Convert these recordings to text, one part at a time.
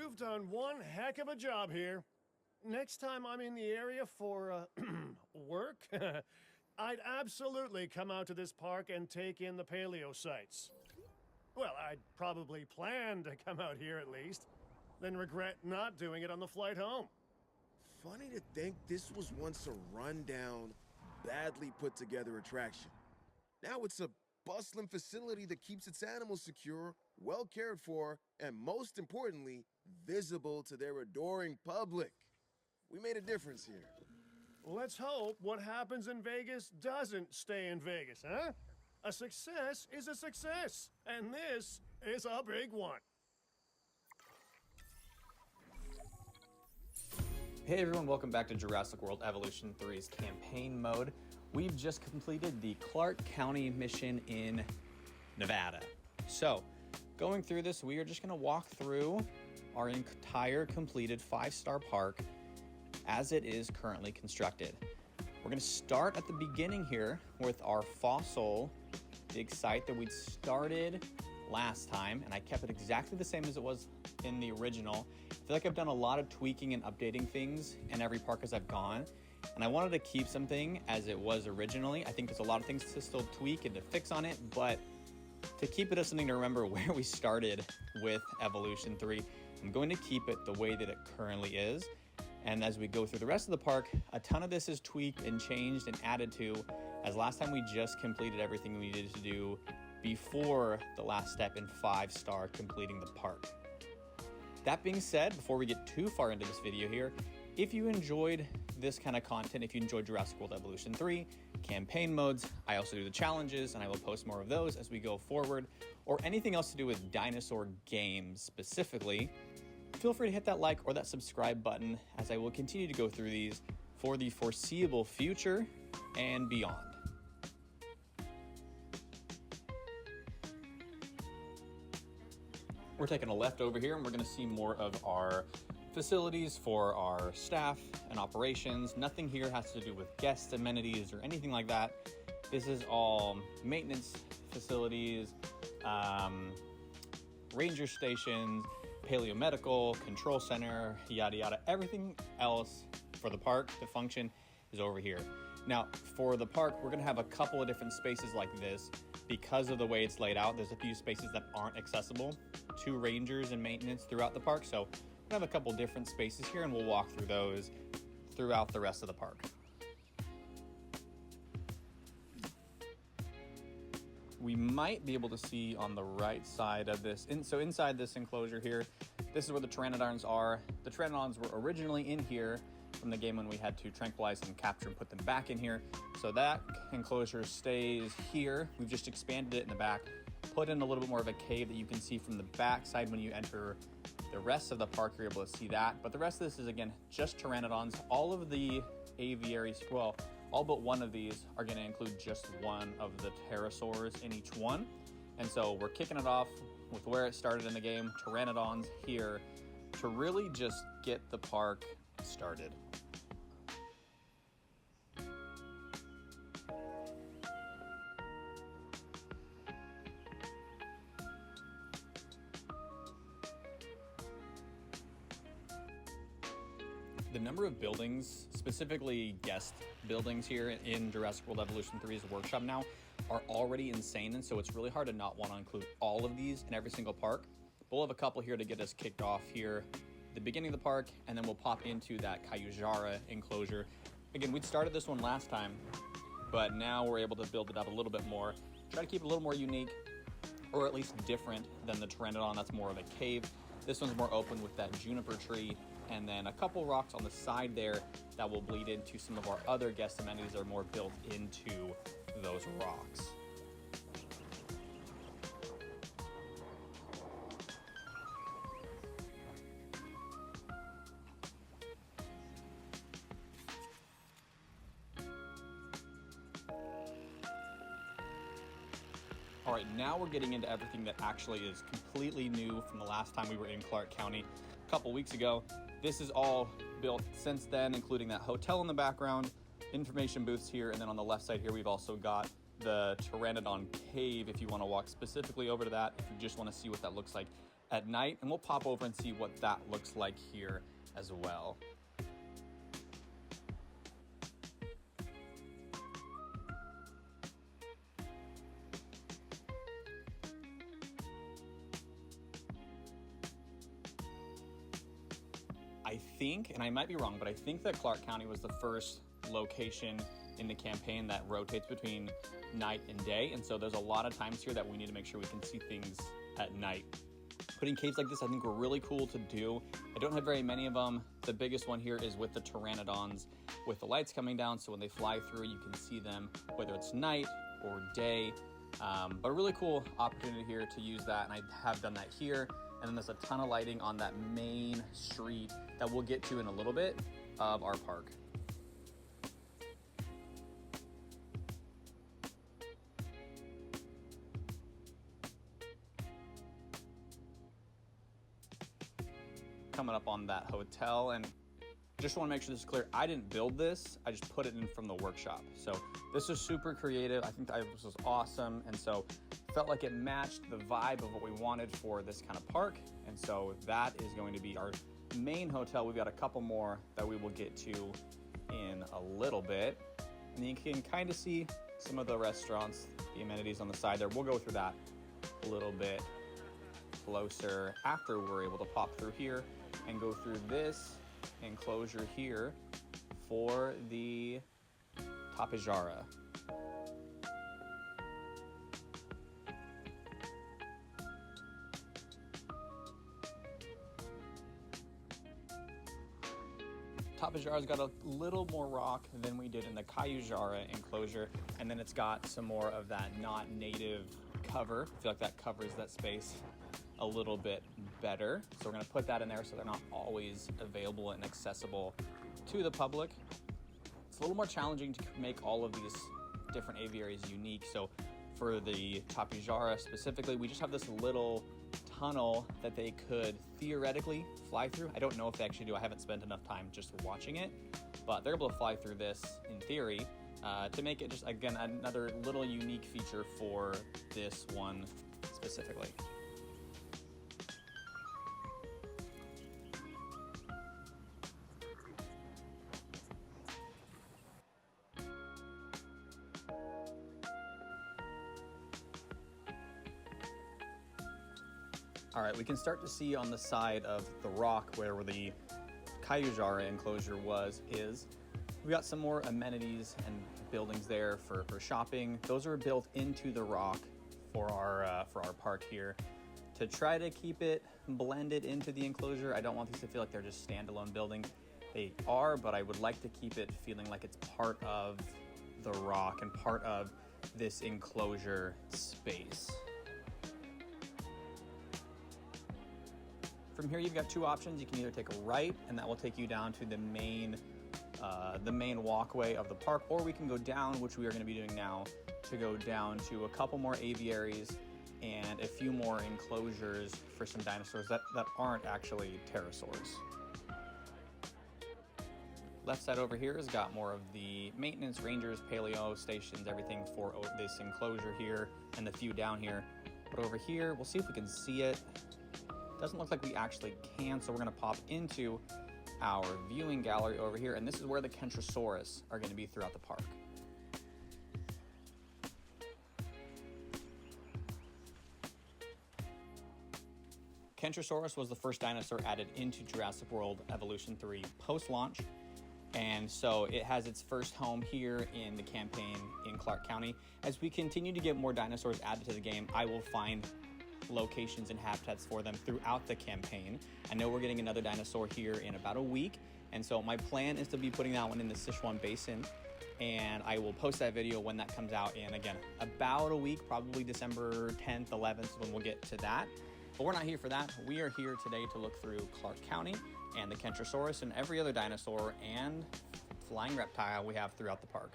You've done one heck of a job here. Next time I'm in the area for, work, I'd absolutely come out to this park and take in the paleo sites. Well, I'd probably plan to come out here at least, then regret not doing it on the flight home. Funny to think this was once a rundown, badly put together attraction. Now it's a bustling facility that keeps its animals secure, well cared for, and most importantly, visible to their adoring public. We made a difference here. Let's hope what happens in Vegas doesn't stay in Vegas, huh? A success is a success, and this is a big one. Hey everyone, welcome back to Jurassic World Evolution 3's campaign mode. We've just completed the Clark County mission in Nevada. So, going through this, we are just going to walk through our entire completed 5-star park as it is currently constructed. We're going to start at the beginning here with our fossil dig site that we'd started last time, and I kept it exactly the same as it was in the original. I feel like I've done a lot of tweaking and updating things in every park as I've gone, and I wanted to keep something as it was originally. I think there's a lot of things to still tweak and to fix on it, but to keep it as something to remember where we started with Evolution 3, I'm going to keep it the way that it currently is. And as we go through the rest of the park, a ton of this is tweaked and changed and added to, as last time we just completed everything we needed to do before the last step in 5-star completing the park. That being said, before we get too far into this video here, if you enjoyed this kind of content, if you enjoyed Jurassic World Evolution 3, campaign modes, I also do the challenges, and I will post more of those as we go forward, or anything else to do with dinosaur games specifically, feel free to hit that like or that subscribe button, as I will continue to go through these for the foreseeable future and beyond. We're taking a left over here and we're going to see more of our facilities for our staff and operations. Nothing here has to do with guest amenities or anything like that. This is all maintenance facilities, ranger stations, paleomedical, control center, yada yada. Everything else for the park to function is over here. Now, for the park, we're going to have a couple of different spaces like this. Because of the way it's laid out, there's a few spaces that aren't accessible to rangers and maintenance throughout the park. So we have a couple different spaces here, and we'll walk through those throughout the rest of the park. We might be able to see on the right side of this. So inside this enclosure here, this is where the Pteranodons are. The Pteranodons were originally in here from the game when we had to tranquilize and capture and put them back in here. So that enclosure stays here. We've just expanded it in the back, put in a little bit more of a cave that you can see from the back side when you enter the rest of the park. You're able to see that. But the rest of this is, again, just Pteranodons. All of the aviaries, well, all but one of these are going to include just one of the Pterosaurs in each one. And so we're kicking it off with where it started in the game, Pteranodons here, to really just get the park started. The number of buildings, specifically guest buildings here in Jurassic World Evolution 3's workshop now, are already insane, and so it's really hard to not want to include all of these in every single park. But we'll have a couple here to get us kicked off here at the beginning of the park, and then we'll pop into that Cayujara enclosure. Again, we'd started this one last time, but now we're able to build it up a little bit more, try to keep it a little more unique, or at least different than the Pteranodon. That's more of a cave. This one's more open with that juniper tree, and then a couple rocks on the side there that will bleed into some of our other guest amenities that are more built into those rocks. All right, now we're getting into everything that actually is completely new from the last time we were in Clark County a couple weeks ago. This is all built since then, including that hotel in the background, information booths here, and then on the left side here, we've also got the Pteranodon cave if you want to walk specifically over to that. If you just want to see what that looks like at night, and we'll pop over and see what that looks like here as well. I think, and I might be wrong, but I think that Clark County was the first location in the campaign that rotates between night and day, and so there's a lot of times here that we need to make sure we can see things at night. Putting caves like this I think are really cool to do. I don't have very many of them. The biggest one here is with the pteranodons with the lights coming down, so when they fly through you can see them whether it's night or day. But a really cool opportunity here to use that, and I have done that here. And then there's a ton of lighting on that main street that we'll get to in a little bit of our park. Coming up on that hotel, and just want to make sure this is clear. I didn't build this, I just put it in from the workshop. So this is super creative. I think this was awesome, and so felt like it matched the vibe of what we wanted for this kind of park. And so that is going to be our main hotel. We've got a couple more that we will get to in a little bit, and you can kind of see some of the restaurants, the amenities on the side there. We'll go through that a little bit closer after we're able to pop through here and go through this enclosure here for the Tapejara. Tapejara's got a little more rock than we did in the Cayujara enclosure, and then it's got some more of that not native cover. I feel like that covers that space a little bit better. So we're gonna put that in there so they're not always available and accessible to the public. It's a little more challenging to make all of these different aviaries unique. So for the Tapejara specifically, we just have this little tunnel that they could theoretically fly through. I don't know if they actually do. I haven't spent enough time just watching it, but they're able to fly through this in theory to make it just, again, another little unique feature for this one specifically. All right, we can start to see on the side of the rock where the Cayujara enclosure is. We got some more amenities and buildings there for shopping. Those are built into the rock for our park here to try to keep it blended into the enclosure. I don't want these to feel like they're just standalone buildings. They are, but I would like to keep it feeling like it's part of the rock and part of this enclosure space. From here, you've got two options. You can either take a right, and that will take you down to the main walkway of the park, or we can go down, which we are going to be doing now, to go down to a couple more aviaries and a few more enclosures for some dinosaurs that aren't actually pterosaurs. Left side over here has got more of the maintenance, rangers, paleo stations, everything for this enclosure here, and the few down here. But over here, we'll see if we can see it. Doesn't look like we actually can, so we're going to pop into our viewing gallery over here, and this is where the Pterosaurs are going to be throughout the park. Pterosaurus was the first dinosaur added into Jurassic World Evolution 3 post-launch, and so it has its first home here in the campaign in Clark County. As we continue to get more dinosaurs added to the game, I will find locations and habitats for them throughout the campaign. I know we're getting another dinosaur here in about a week, and so my plan is to be putting that one in the Sichuan Basin, and I will post that video when that comes out in, again, about a week, probably December 10th, 11th, when we'll get to that. But we're not here for that. We are here today to look through Clark County and the Pterosaurus and every other dinosaur and flying reptile we have throughout the park.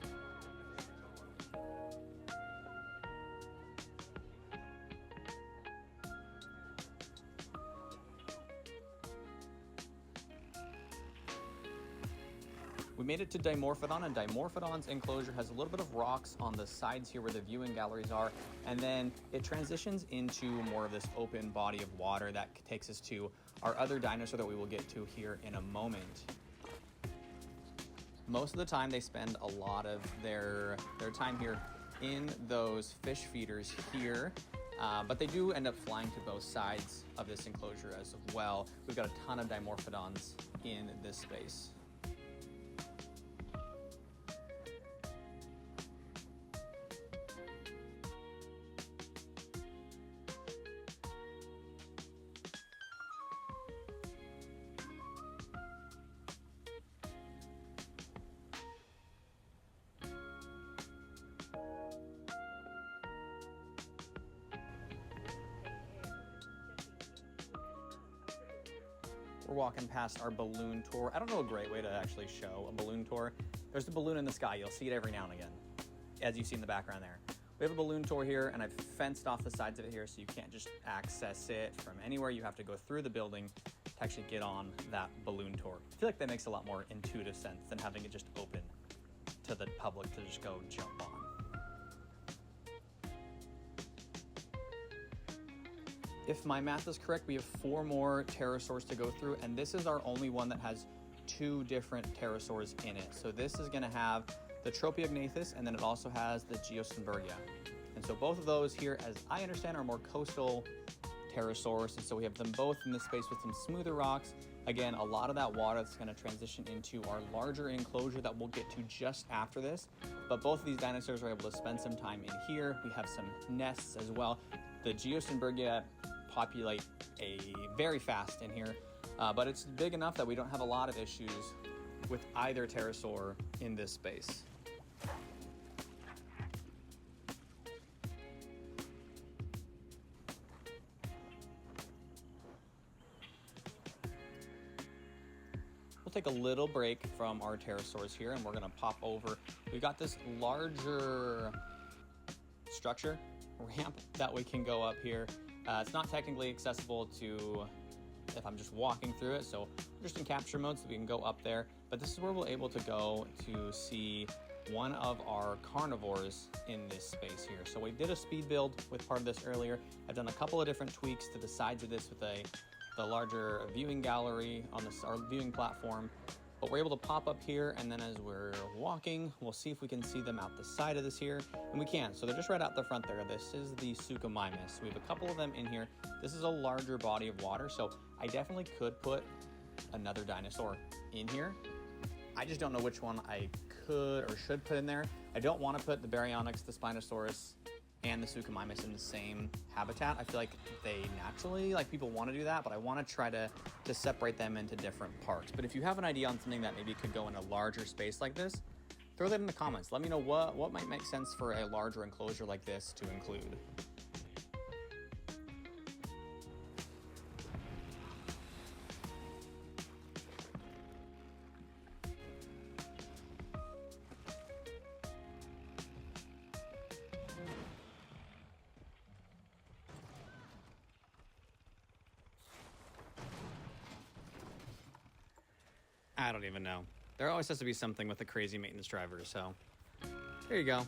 We made it to Dimorphodon, and Dimorphodon's enclosure has a little bit of rocks on the sides here where the viewing galleries are, and then it transitions into more of this open body of water that takes us to our other dinosaur that we will get to here in a moment. Most of the time they spend a lot of their time here in those fish feeders here, but they do end up flying to both sides of this enclosure as well. We've got a ton of Dimorphodons in this space. We're walking past our balloon tour. I don't know a great way to actually show a balloon tour. There's the balloon in the sky. You'll see it every now and again, as you see in the background there. We have a balloon tour here, and I've fenced off the sides of it here so you can't just access it from anywhere. You have to go through the building to actually get on that balloon tour. I feel like that makes a lot more intuitive sense than having it just open to the public to just go jump on. If my math is correct, we have 4 more pterosaurs to go through, and this is our only one that has 2 different pterosaurs in it. So this is going to have the Tropeognathus, and then it also has the Geostenbergia. And so both of those here, as I understand, are more coastal pterosaurs, and so we have them both in this space with some smoother rocks. Again, a lot of that water that's going to transition into our larger enclosure that we'll get to just after this. But both of these dinosaurs are able to spend some time in here. We have some nests as well. The Geostenbergia populate very fast in here, but it's big enough that we don't have a lot of issues with either pterosaur in this space. We'll take a little break from our pterosaurs here, and we're going to pop over. We've got this larger structure ramp that we can go up here. It's not technically accessible to if I'm just walking through it, so we're just in capture mode so we can go up there. But this is where we're able to go to see one of our carnivores in this space here. So we did a speed build with part of this earlier. I've done a couple of different tweaks to the sides of this with the larger viewing gallery on our viewing platform. But we're able to pop up here, and then as we're walking, we'll see if we can see them out the side of this here, and we can. So they're just right out the front there. This is the Suchomimus. We have a couple of them in here. This is a larger body of water, so I definitely could put another dinosaur in here. I just don't know which one I could or should put in there. I don't want to put the Baryonyx, the Spinosaurus, and the Suchomimus in the same habitat. I feel like they naturally, people want to do that, but I want to try to separate them into different parks. But if you have an idea on something that maybe could go in a larger space like this, throw that in the comments. Let me know what might make sense for a larger enclosure like this to include. I don't even know. There always has to be something with the crazy maintenance driver, so there you go.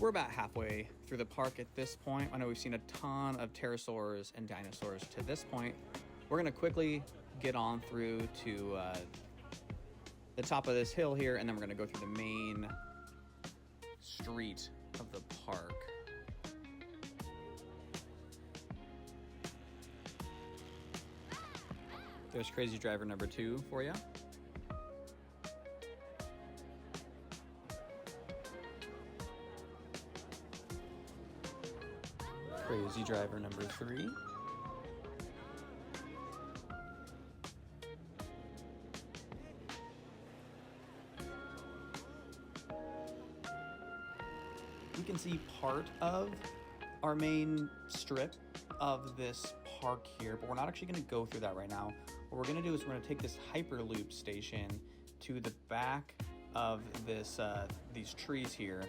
We're about halfway through the park at this point. I know we've seen a ton of pterosaurs and dinosaurs to this point. We're gonna quickly get on through to the top of this hill here, and then we're gonna go through the main street of the park. There's Crazy Driver number 2 for you. Crazy Driver number 3. You can see part of our main strip of this park here, but we're not actually going to go through that right now. What we're going to do is we're going to take this Hyperloop station to the back of this these trees here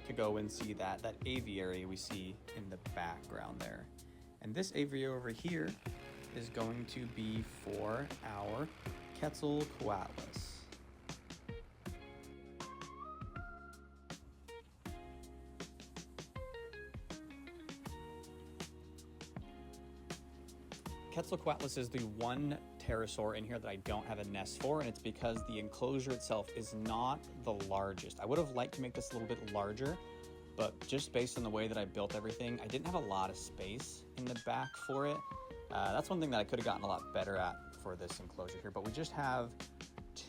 to go and see that aviary we see in the background there. And this aviary over here is going to be for our Quetzalcoatlus. Quetzalcoatlus is the one pterosaur in here that I don't have a nest for, and it's because the enclosure itself is not the largest. I would have liked to make this a little bit larger, but just based on the way that I built everything, I didn't have a lot of space in the back for it. That's one thing that I could have gotten a lot better at for this enclosure here, but we just have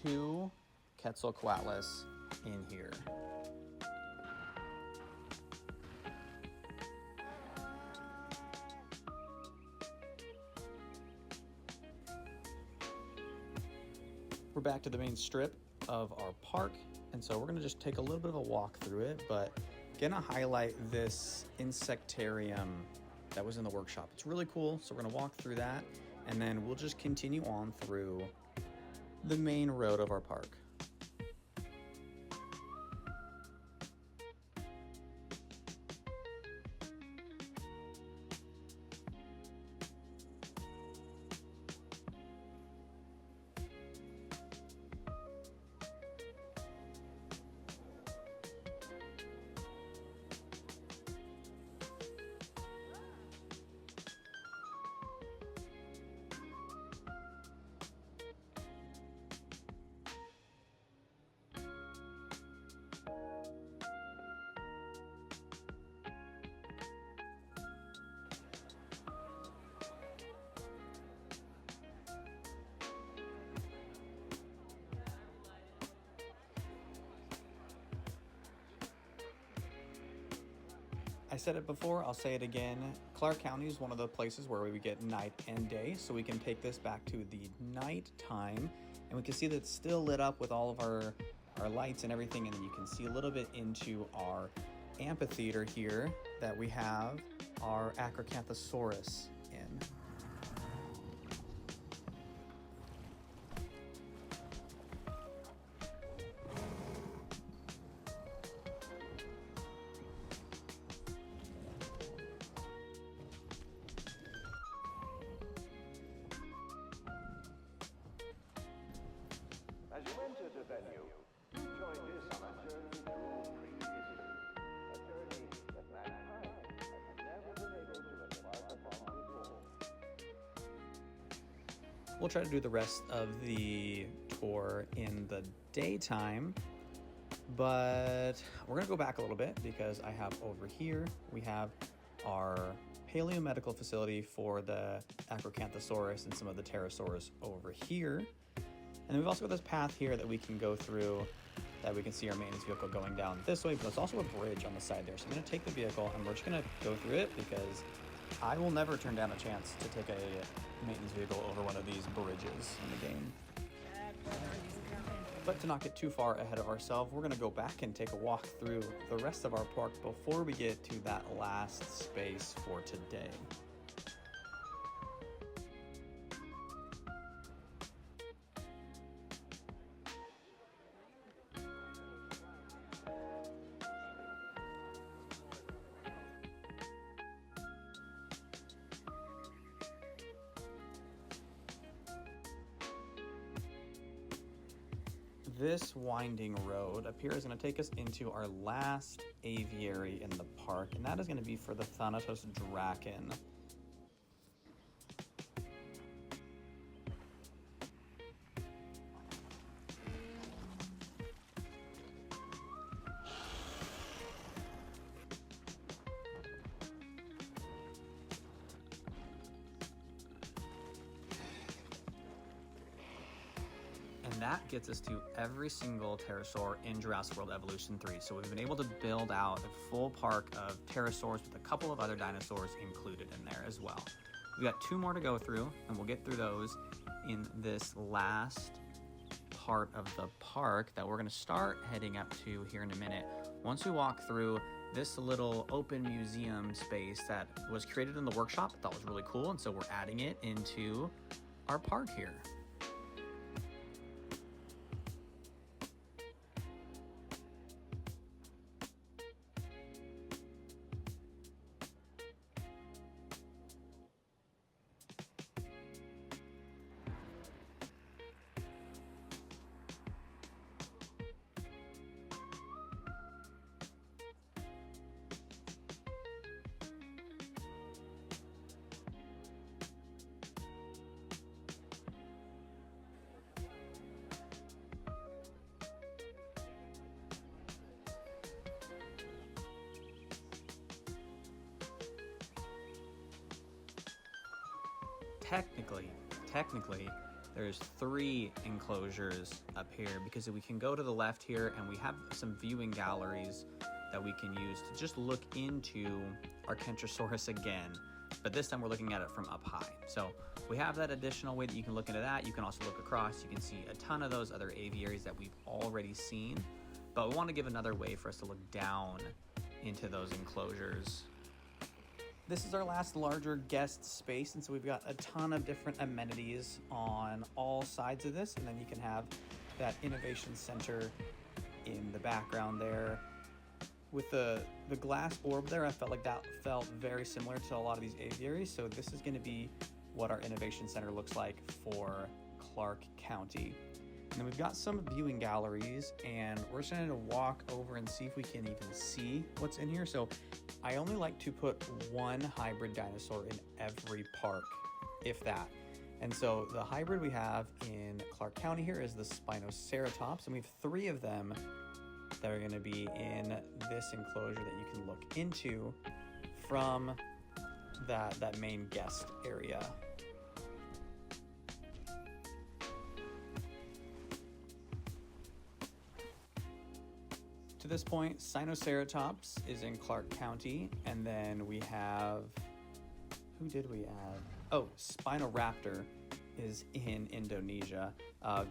2 Quetzalcoatlus in here. We're back to the main strip of our park, and so we're gonna just take a little bit of a walk through it, but gonna highlight this insectarium that was in the workshop. It's really cool, so we're gonna walk through that, and then we'll just continue on through the main road of our park. I said it before, I'll say it again. Clark County is one of the places where we get night and day, so we can take this back to the night time, and we can see that it's still lit up with all of our lights and everything, and then you can see a little bit into our amphitheater here that we have our Acrocanthosaurus in. As you enter the venue, you join us on a journey through prehistory, a journey that mankind has never been able to embark upon before. We'll try to do the rest of the tour in the daytime, but we're gonna go back a little bit because I have over here, we have our paleomedical facility for the Acrocanthosaurus and some of the pterosaurs over here. And then we've also got this path here that we can go through, that we can see our maintenance vehicle going down this way, but there's also a bridge on the side there. So I'm gonna take the vehicle and we're just gonna go through it because I will never turn down a chance to take a maintenance vehicle over one of these bridges in the game. But to not get too far ahead of ourselves, we're gonna go back and take a walk through the rest of our park before we get to that last space for today. This winding road up here is going to take us into our last aviary in the park, and that is going to be for the Thanatos Draken. And that gets us to every single pterosaur in Jurassic World Evolution 3. So we've been able to build out a full park of pterosaurs with a couple of other dinosaurs included in there as well. We've got 2 more to go through, and we'll get through those in this last part of the park that we're going to start heading up to here in a minute. Once we walk through this little open museum space that was created in the workshop. I thought was really cool, and so we're adding it into our park here. Technically, there's 3 enclosures up here, because we can go to the left here and we have some viewing galleries that we can use to just look into our Pterosaurs again, but this time we're looking at it from up high. So we have that additional way that you can look into that. You can also look across. You can see a ton of those other aviaries that we've already seen, but we want to give another way for us to look down into those enclosures. This is our last larger guest space, and so we've got a ton of different amenities on all sides of this, and then you can have that innovation center in the background there. With the glass orb there, I felt like that felt very similar to a lot of these aviaries, so this is going to be what our innovation center looks like for Clark County. And then we've got some viewing galleries, and we're just going to walk over and see if we can even see what's in here. So I only like to put 1 hybrid dinosaur in every park, if that. And so the hybrid we have in Clark County here is the Spinoceratops, and we have 3 of them that are going to be in this enclosure that you can look into from that main guest area. To this point, Spinoceratops is in Clark County, and then we have, who did we add? Oh, Spinoraptor is in Indonesia.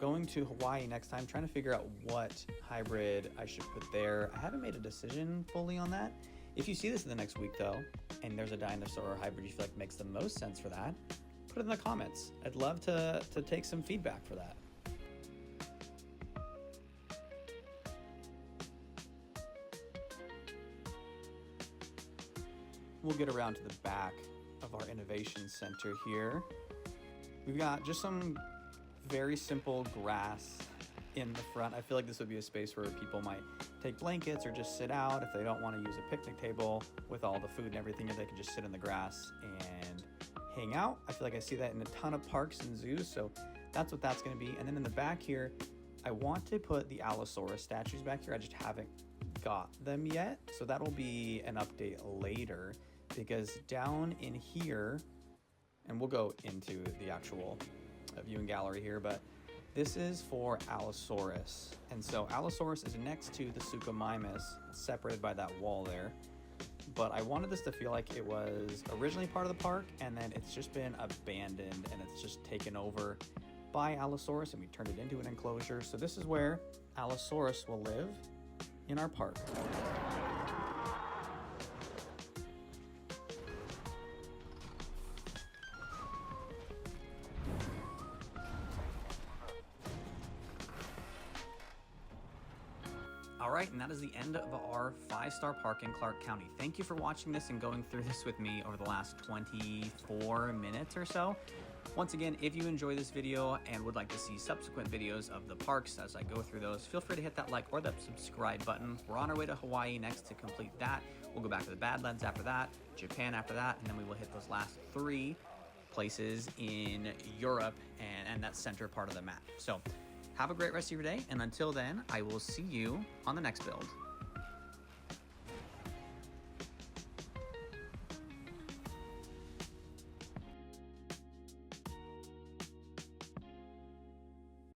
Going to Hawaii next time, trying to figure out what hybrid I should put there. I haven't made a decision fully on that. If you see this in the next week though, and there's a dinosaur or hybrid you feel like makes the most sense for that, put it in the comments. I'd love to take some feedback for that. We'll get around to the back of our innovation center here. We've got just some very simple grass in the front. I feel like this would be a space where people might take blankets or just sit out if they don't want to use a picnic table with all the food and everything, if they can just sit in the grass and hang out. I feel like I see that in a ton of parks and zoos, so that's what that's going to be. And then in the back here, I want to put the Allosaurus statues back here. I just haven't got them yet, so that'll be an update later, because down in here, and we'll go into the actual viewing gallery here, but this is for Allosaurus. And so Allosaurus is next to the Suchomimus, separated by that wall there. But I wanted this to feel like it was originally part of the park, and then it's just been abandoned, and it's just taken over by Allosaurus, and we turned it into an enclosure. So this is where Allosaurus will live in our park. All right, and that is the end of our 5-star park in Clark County. Thank you for watching this and going through this with me over the last 24 minutes or so. Once again, if you enjoy this video and would like to see subsequent videos of the parks as I go through those, feel free to hit that like or that subscribe button. We're on our way to Hawaii next to complete that. We'll go back to the Badlands after that, Japan after that, and then we will hit those last 3 places in Europe and that center part of the map. So have a great rest of your day, and until then, I will see you on the next build.